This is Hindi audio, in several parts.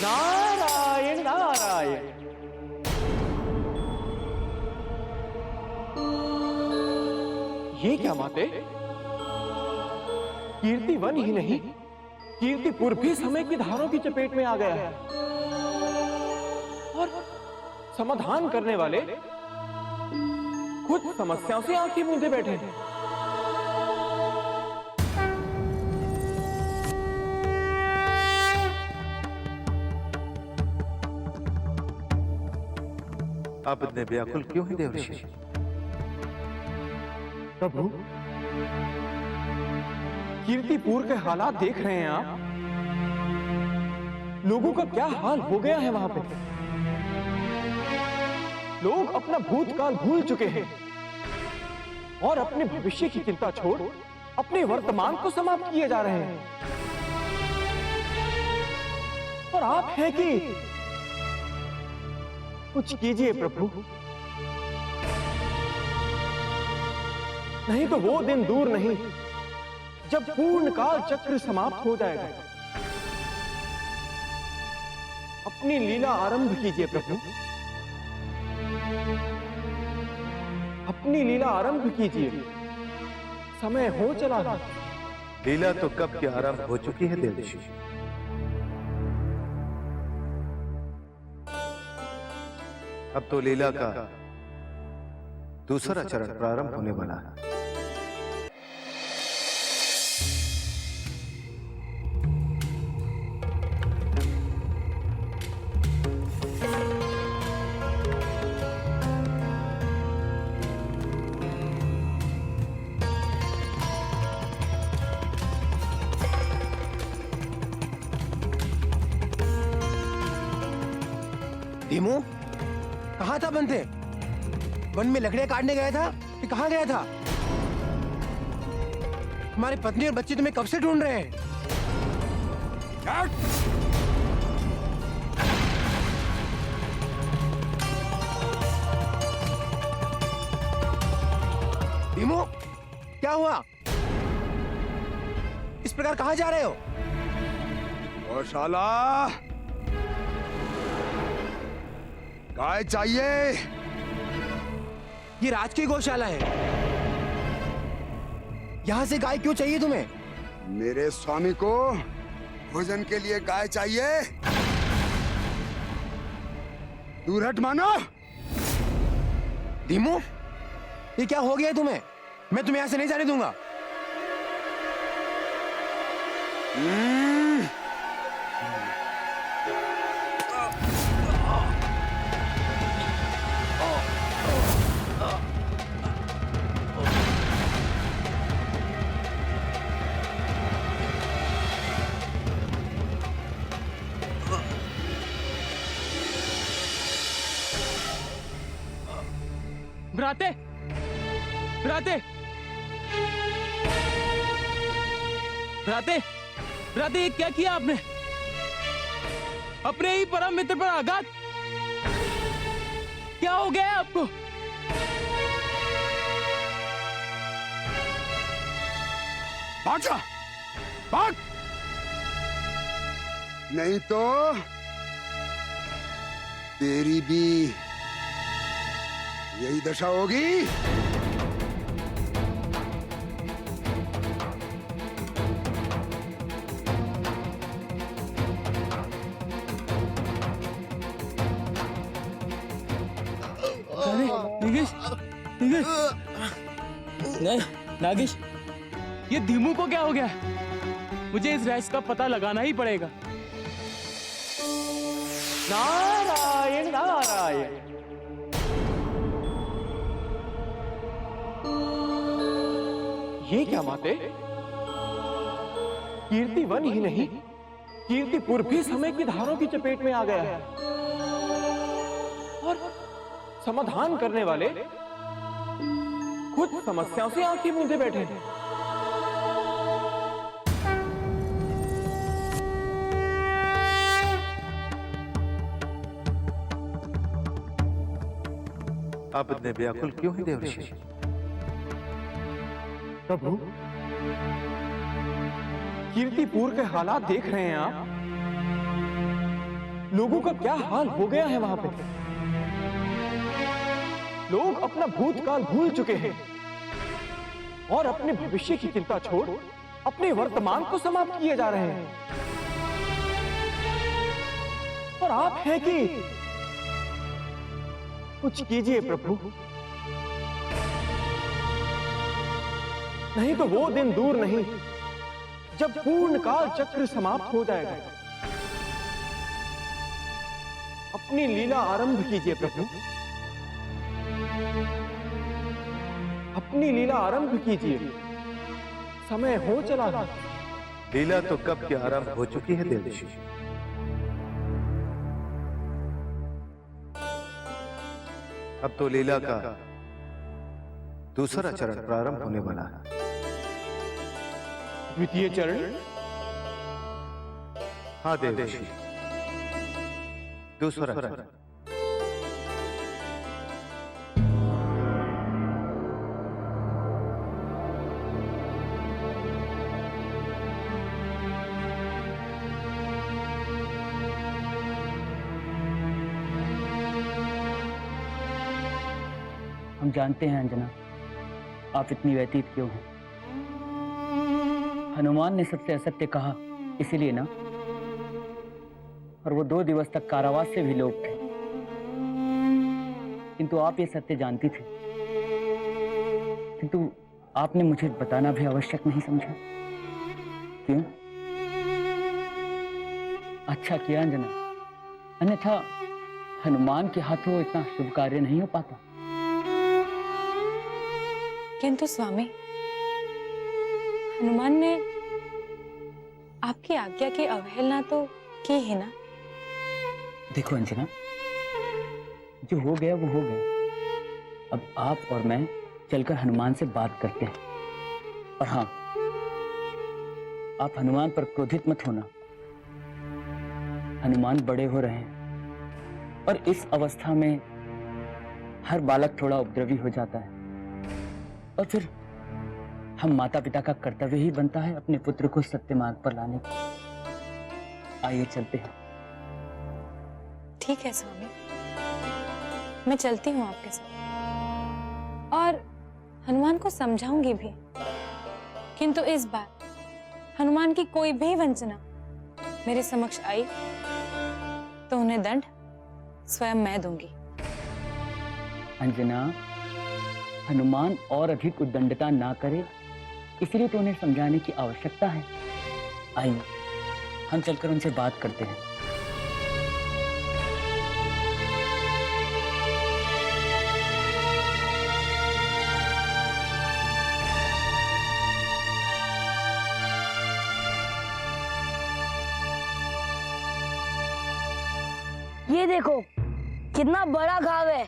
नारायण नारायण। ये क्या माते? कीर्तिवन ही नहीं, कीर्तिपुर भी समय की धारों की चपेट में आ गया है और समाधान करने वाले खुद समस्याओं से आंखें मूंदे बैठे हैं। आप इतने व्याकुल क्यों हैं देवर्षि? प्रभु, कीर्तिपुर के हालात देख रहे हैं आप। लोगों का क्या हाल हो गया है वहां पे। लोग अपना भूतकाल भूल चुके हैं और अपने भविष्य की चिंता छोड़ अपने वर्तमान को समाप्त किए जा रहे हैं। और आप हैं कि कुछ कीजिए प्रभु, नहीं तो वो दिन दूर नहीं जब पूर्ण काल चक्र समाप्त हो जाएगा। अपनी लीला आरंभ कीजिए प्रभु, अपनी लीला आरंभ कीजिए। समय हो चला है। लीला तो कब की आरंभ हो चुकी है देवर्षि। अब तो लीला का दूसरा चरण प्रारंभ होने वाला है। धीमू, कहाँ था बंते? वन में लकड़ियां काटने गया था कि कहाँ गया था? तुम्हारी पत्नी और बच्चे तुम्हें कब से ढूंढ रहे हैं? धीमू, क्या हुआ? इस प्रकार कहाँ जा रहे हो? गौशाला, गाय चाहिए। ये राज की गौशाला है। यहां से गाय क्यों चाहिए तुम्हें? मेरे स्वामी को भोजन के लिए गाय चाहिए। दूर हट मानो। धीमू, ये क्या हो गया तुम्हें? मैं तुम्हें यहां से नहीं जाने दूंगा। भ्राते, भ्राते, भ्राते, भ्राते, ये क्या किया आपने? अपने ही परम मित्र पर आघात। क्या हो गया है आपको? भाग जा, भाग, नहीं तो तेरी भी यही दशा होगी। नागेश, नागेश, नहीं, नागेश, ये धीमू को क्या हो गया? मुझे इस रहस्य का पता लगाना ही पड़ेगा। नारायण नारायण। ये क्या माते? कीर्तिवन ही नहीं, कीर्तिपुर भी समय की धारों की चपेट में आ गया है और समाधान करने वाले खुद समस्याओं से आंखें मूंदे बैठे हैं। आप इतने व्याकुल क्यों हैं देवर्षि? प्रभु, कीर्तिपुर के हालात देख रहे हैं आप। लोगों का क्या हाल हो गया है वहां पे। लोग अपना भूतकाल भूल चुके हैं और अपने भविष्य की चिंता छोड़ अपने वर्तमान को समाप्त किए जा रहे हैं। और आप हैं कि कुछ कीजिए प्रभु, नहीं तो वो दिन दूर नहीं जब पूर्ण काल चक्र समाप्त हो जाएगा। अपनी लीला आरंभ कीजिए प्रभु, अपनी लीला आरंभ कीजिए, समय हो चला है। लीला तो कब की आरंभ हो चुकी है देवर्षि। अब तो लीला का दूसरा चरण प्रारंभ होने वाला है। द्वितीय चरण? हाँ देवर्षि, दूसरा चरण। हम जानते हैं अंजना, आप इतनी व्यतीत क्यों हैं। हनुमान ने सबसे असत्य कहा, इसीलिए ना। और वो 2 दिवस तक कारावास से भी लोग थे, किंतु आप ये सत्य जानती थी, किंतु आपने मुझे बताना भी आवश्यक नहीं समझा। क्यों? अच्छा किया अंजना, अन्यथा हनुमान के हाथों इतना शुभ कार्य नहीं हो पाता। किंतु स्वामी, हनुमान ने आपकी आज्ञा की अवहेलना तो की ही ना। देखो अंजना, जो हो गया वो हो गया। अब आप और मैं चलकर हनुमान से बात करते हैं। और हाँ, आप हनुमान पर क्रोधित मत होना। हनुमान बड़े हो रहे हैं और इस अवस्था में हर बालक थोड़ा उपद्रवी हो जाता है, और फिर हम माता पिता का कर्तव्य ही बनता है अपने पुत्र को सत्य मार्ग पर लाने का। आइए चलते हैं। ठीक है स्वामी, मैं चलती हूँ आपके साथ और हनुमान को समझाऊंगी भी, किंतु इस बार हनुमान की कोई भी वंचना मेरे समक्ष आई तो उन्हें दंड स्वयं मैं दूंगी। अंजना, हनुमान और अधिक उद्दंडता ना करे, इसलिए तो उन्हें समझाने की आवश्यकता है। आइए हम चलकर उनसे बात करते हैं। ये देखो कितना बड़ा घाव है,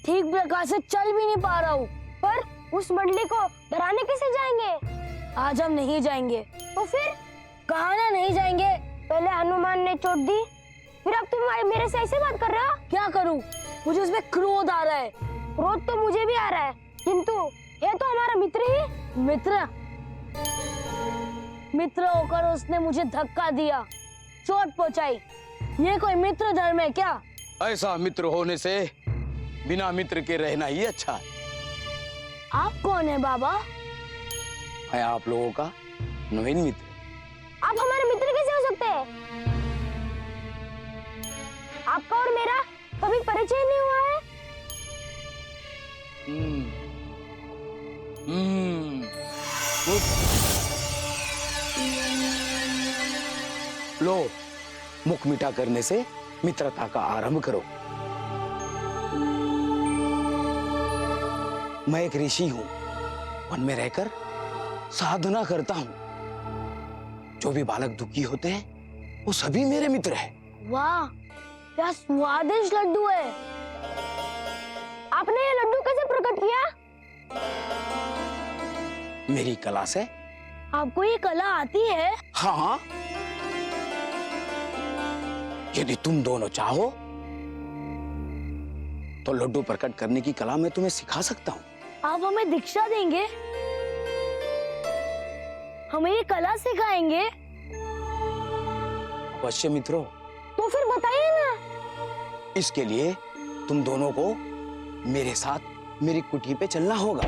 ठीक प्रकार से चल भी नहीं पा रहा हूँ। पर उस मंडली को डराने कैसे जाएंगे? आज हम नहीं जाएंगे तो फिर? कहा ना नहीं जाएंगे। पहले हनुमान ने चोट दी, फिर अब तुम मेरे से ऐसे बात कर रहे हो। क्या करूं? मुझे उसमें क्रोध आ रहा है। क्रोध तो मुझे भी आ रहा है, किंतु ये तो हमारा मित्र ही। मित्र होकर उसने मुझे धक्का दिया, चोट पहुंचाई। ये कोई मित्र धर्म है क्या? ऐसा मित्र होने से बिना मित्र के रहना ही अच्छा है। आप कौन है बाबा? मैं आप लोगों का नवीन मित्र। आप हमारे मित्र कैसे हो सकते हैं? आपका और मेरा कभी परिचय नहीं हुआ है। लो, मुख मीठा करने से मित्रता का आरंभ करो। मैं एक ऋषि हूं, वन में रहकर साधना करता हूं। जो भी बालक दुखी होते हैं वो सभी मेरे मित्र हैं। वाह, क्या स्वादिष्ट लड्डू है। आपने ये लड्डू कैसे प्रकट किया? मेरी कला से। आपको ये कला आती है? हाँ, यदि तुम दोनों चाहो तो लड्डू प्रकट करने की कला मैं तुम्हें सिखा सकता हूँ। आप हमें दीक्षा देंगे? हमें ये कला सिखाएंगे? अवश्य मित्रों। तो फिर बताइए ना। इसके लिए तुम दोनों को मेरे साथ मेरी कुटी पे चलना होगा।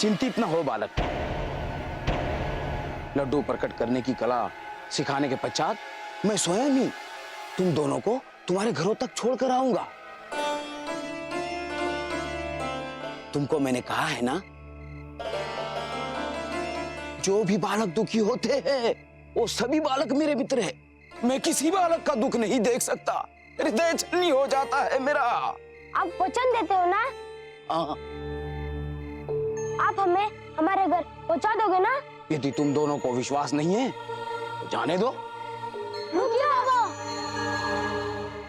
चिंतित न हो बालक। लड्डू प्रकट करने की कला सिखाने के पश्चात मैं स्वयं ही तुम दोनों को तुम्हारे घरों तक छोड़कर आऊंगा। तुमको मैंने कहा है ना, जो भी बालक दुखी होते हैं वो सभी बालक मेरे मित्र हैं। मैं किसी बालक का दुख नहीं देख सकता, हृदय छलनी हो जाता है मेरा। आप वचन देते हो ना? हाँ। आप हमें हमारे घर पहुंचा दोगे ना? यदि तुम दोनों को विश्वास नहीं है तो जाने दो। रुकिए बाबा।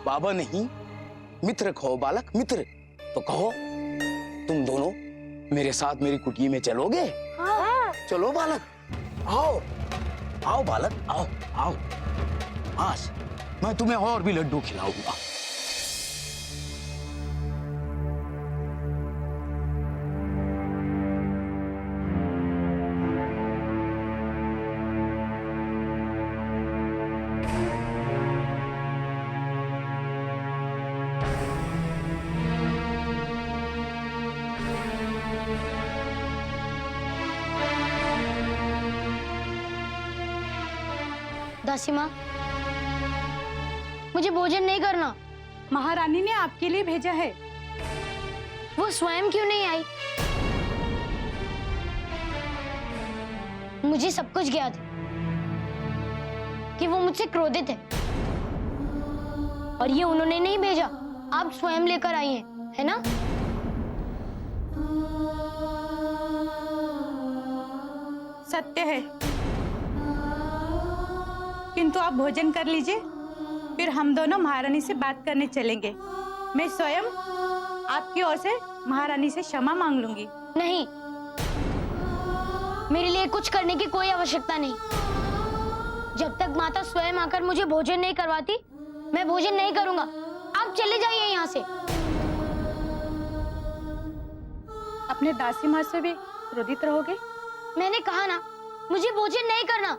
बाबा नहीं, मित्र कहो बालक, मित्र। तो कहो तुम दोनों मेरे साथ मेरी कुटी में चलोगे? हाँ। चलो बालक, आओ आओ बालक, आओ आओ। आज मैं तुम्हें और भी लड्डू खिलाऊंगा। दासी माँ, मुझे भोजन नहीं करना। महारानी ने आपके लिए भेजा है। वो स्वयं क्यों नहीं आई? मुझे सब कुछ ज्ञात है कि वो मुझसे क्रोधित है, और ये उन्होंने नहीं भेजा, आप स्वयं लेकर आई हैं, है ना? सत्य है, किंतु आप भोजन कर लीजिए, फिर हम दोनों महारानी से बात करने चलेंगे। मैं स्वयं आपकी ओर से महारानी से क्षमा मांग लूंगी। नहीं, मेरे लिए कुछ करने की कोई आवश्यकता नहीं। जब तक माता स्वयं आकर मुझे भोजन नहीं करवाती, मैं भोजन नहीं करूंगा। आप चले जाइए यहाँ से। अपने दासी माँ से भी क्रोधित रहोगे? मैंने कहा ना, मुझे भोजन नहीं करना।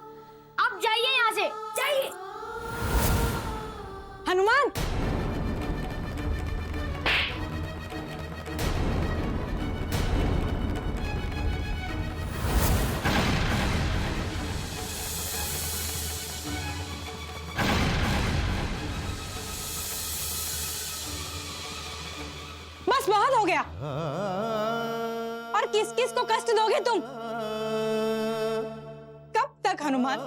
आप जाइए यहाँ से, जाइए। हनुमान! बस बहुत हो गया। और किस किस को कष्ट दोगे तुम? कब तक हनुमान?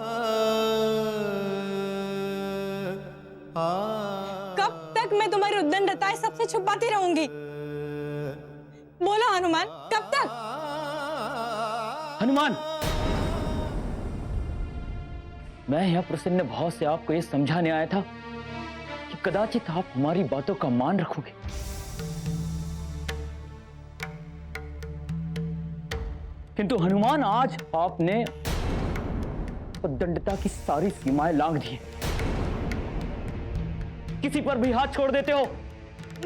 कब तक मैं तुम्हारी उद्दंडताएं सबसे छुपाती रहूंगी? बोलो हनुमान, कब तक? हनुमान, मैं यह प्रसन्न भाव से आपको यह समझाने आया था कि कदाचित आप हमारी बातों का मान रखोगे। किंतु हनुमान, आज आपने उद्दंडता की सारी सीमाएं लांघ दी। किसी पर भी हाथ छोड़ देते हो।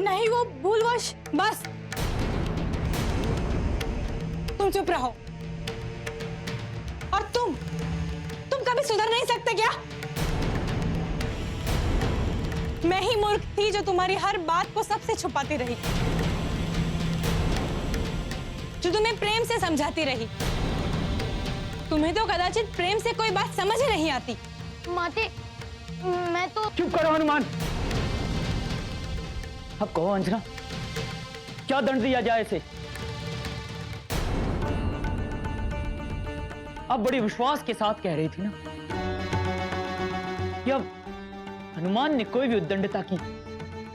नहीं, वो भूलवश। बस तुम चुप रहो। और तुम कभी सुधर नहीं सकते क्या? मैं ही मूर्ख थी जो तुम्हारी हर बात को सबसे छुपाती रही, जो तुम्हें प्रेम से समझाती रही। तुम्हें तो कदाचित प्रेम से कोई बात समझ ही नहीं आती। माते, मैं तो... चुप करो हनुमान। अब कहो अंजना, क्या दंड दिया जाए इसे? आप बड़ी विश्वास के साथ कह रही थी ना कि अब हनुमान ने कोई भी उद्दंडता की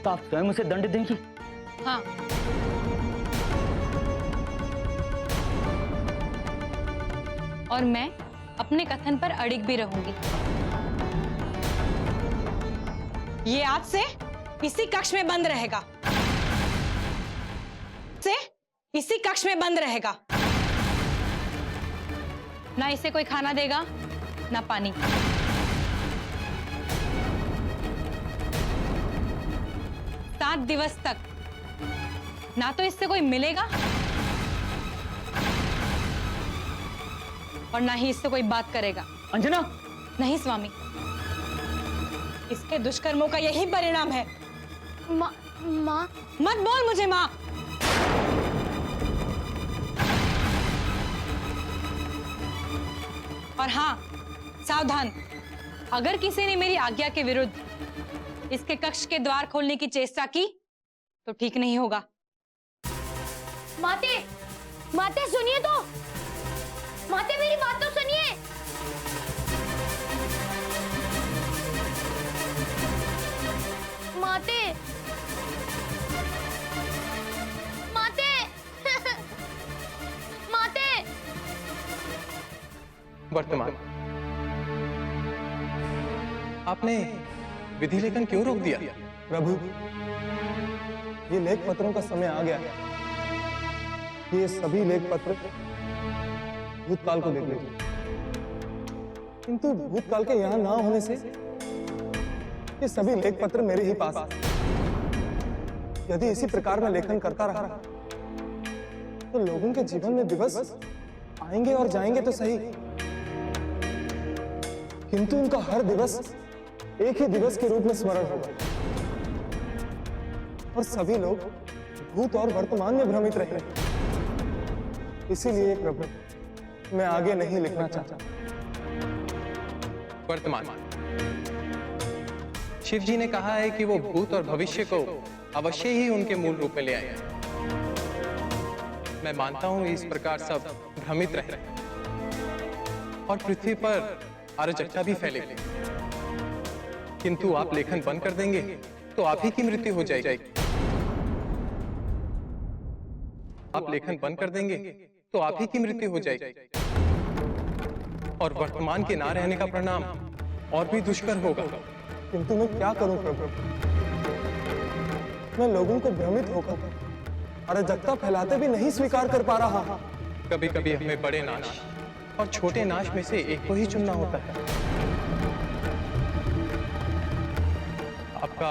तो आप स्वयं उसे दंड देंगी। हाँ, और मैं अपने कथन पर अड़िग भी रहूंगी। ये आज से इसी कक्ष में बंद रहेगा। इसी कक्ष में बंद रहेगा। ना इसे कोई खाना देगा, ना पानी। सात दिवस तक ना तो इससे कोई मिलेगा, और ना ही इससे कोई बात करेगा। अंजना, नहीं स्वामी, इसके दुष्कर्मों का यही परिणाम है। माँ माँ मत बोल मुझे माँ। और हाँ, सावधान, अगर किसी ने मेरी आज्ञा के विरुद्ध इसके कक्ष के द्वार खोलने की चेष्टा की तो ठीक नहीं होगा। माते, माते सुनिए तो, माते मेरी बात तो सुनिए। माते, माते, माते। वर्तमान, आपने विधि लेखन क्यों रोक दिया? प्रभु, ये लेख पत्रों का समय आ गया है। ये सभी लेख पत्र भूतकाल को देख लीजिए, किंतु भूतकाल के यहाँ ना होने से ये सभी लेख पत्र मेरे ही पास हैं। यदि इसी प्रकार मैं लेखन करता रहा तो लोगों के जीवन में दिवस आएंगे और जाएंगे तो सही, किंतु उनका हर दिवस एक ही दिवस के रूप में स्मरण होगा और सभी लोग भूत और वर्तमान में भ्रमित रहेंगे। इसीलिए प्रभु, मैं आगे नहीं लिखना चाहता। वर्तमान, शिव जी ने कहा है कि वो भूत और भविष्य को अवश्य ही उनके मूल रूप में ले आए। मैं मानता हूं इस प्रकार सब भ्रमित रहे और पृथ्वी पर अराजकता भी फैलेगी, किंतु आप लेखन बंद कर देंगे तो आप ही की मृत्यु हो जाएगी। आप लेखन बंद कर देंगे तो आप ही की मृत्यु हो जाएगी और वर्तमान के ना रहने का परिणाम और भी दुष्कर होगा। किंतु मैं क्या करूं प्रभु? मैं लोगों को भ्रमित होकर अराजकता फैलाते भी नहीं स्वीकार कर पा रहा। कभी कभी हमें बड़े नाश और छोटे नाश में से एक को ही चुनना होता है। आपका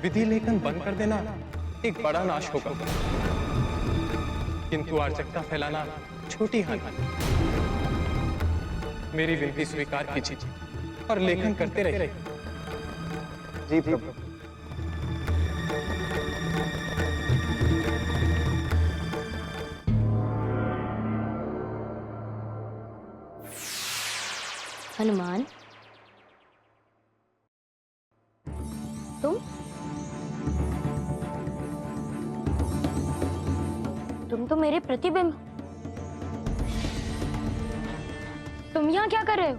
विधि लेखन बंद कर देना एक बड़ा नाश होगा, किंतु अराजकता फैलाना छोटी हानि। मेरी विनती स्वीकार कीजिए और लेखन करते रहिए। जी प्रभु। हनुमान, तुम तो मेरे प्रतिबिंब। तुम यहाँ क्या कर रहे हो?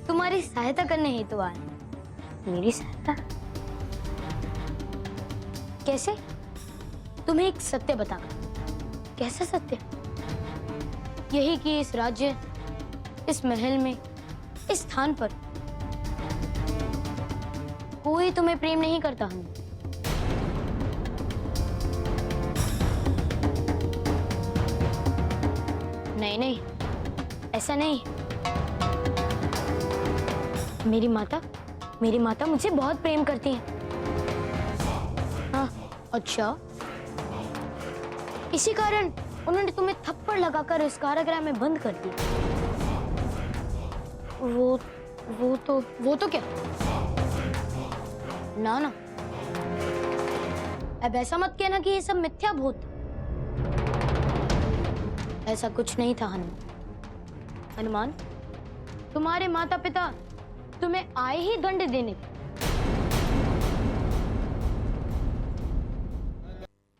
तुम्हारी सहायता करने हेतु आए। मेरी सहायता? कैसे? तुम्हें एक सत्य बताऊं। कैसा सत्य? यही कि इस राज्य, इस महल में, इस स्थान पर कोई तुम्हें प्रेम नहीं करता। हम नहीं नहीं, ऐसा नहीं। मेरी माता मुझे बहुत प्रेम करती है। हाँ, अच्छा, इसी कारण उन्होंने तुम्हें थप्पड़ लगाकर इस कारागृह में बंद कर दिया। वो तो क्या? ना, अब ऐसा मत कहना कि ये सब मिथ्या भूत। ऐसा कुछ नहीं था हनुमान, तुम्हारे माता पिता तुम्हें आए ही दंड देने।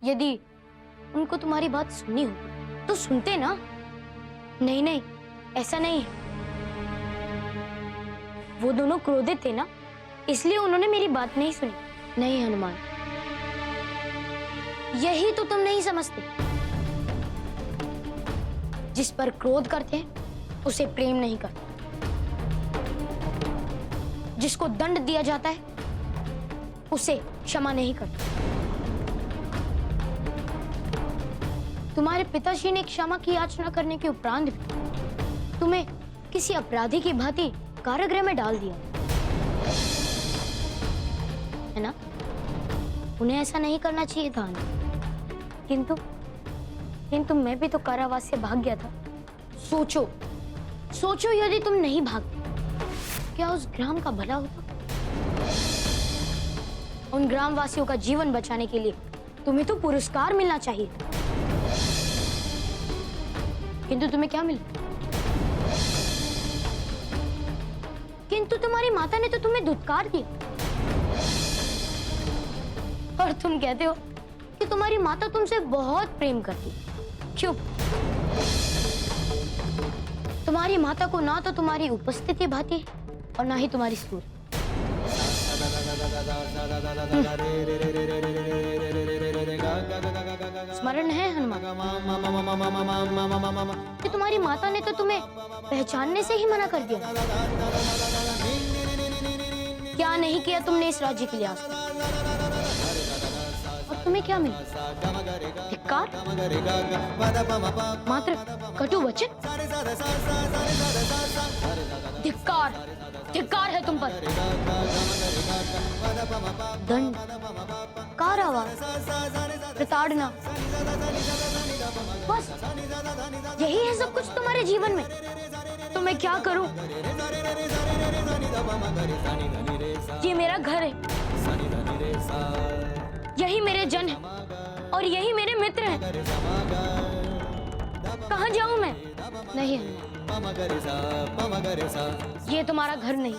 यदि उनको तुम्हारी बात सुननी हो तो सुनते ना। नहीं, ऐसा नहीं है। वो दोनों क्रोधित थे ना, इसलिए उन्होंने मेरी बात नहीं सुनी। नहीं हनुमान, यही तो तुम नहीं समझते। जिस पर क्रोध करते हैं उसे प्रेम नहीं करते। जिसको दंड दिया जाता है उसे क्षमा नहीं करते। तुम्हारे पिताजी ने क्षमा की याचना करने के उपरांत भी तुम्हें किसी अपराधी की भांति कारागृह में डाल दिया, है ना? उन्हें ऐसा नहीं करना चाहिए था, किंतु मैं भी तो कारावास से भाग गया था। सोचो सोचो, यदि तुम नहीं भागते क्या उस ग्राम का भला होता? उन ग्रामवासियों का जीवन बचाने के लिए तुम्हें तो पुरस्कार मिलना चाहिए, किंतु तुम्हें क्या मिला? किंतु तुम्हारी माता ने तो तुम्हें धुतकार दिया, और तुम कहते हो कि तुम्हारी माता तुमसे बहुत प्रेम करती। क्यों? तुम्हारी माता को ना तो तुम्हारी उपस्थिति भाती है और ना ही तुम्हारी सूर। स्मरण है हनुमान कि तुम्हारी माता ने तो तुम्हें पहचानने से ही मना कर दिया। क्या नहीं किया तुमने इस राज्य के लिए आज तक? और तुम्हें क्या मिला? धिक्कार, मात्र कटु वचन। धिक्कार, धिक्कार है तुम पर। दंड, कारावास, प्रताड़ना, बस यही है सब कुछ तुम्हारे जीवन में। तो मैं क्या करूं? ये मेरा घर है, यही मेरे जन है और यही मेरे मित्र हैं। कहाँ जाऊं मैं? नहीं, ये तुम्हारा घर नहीं,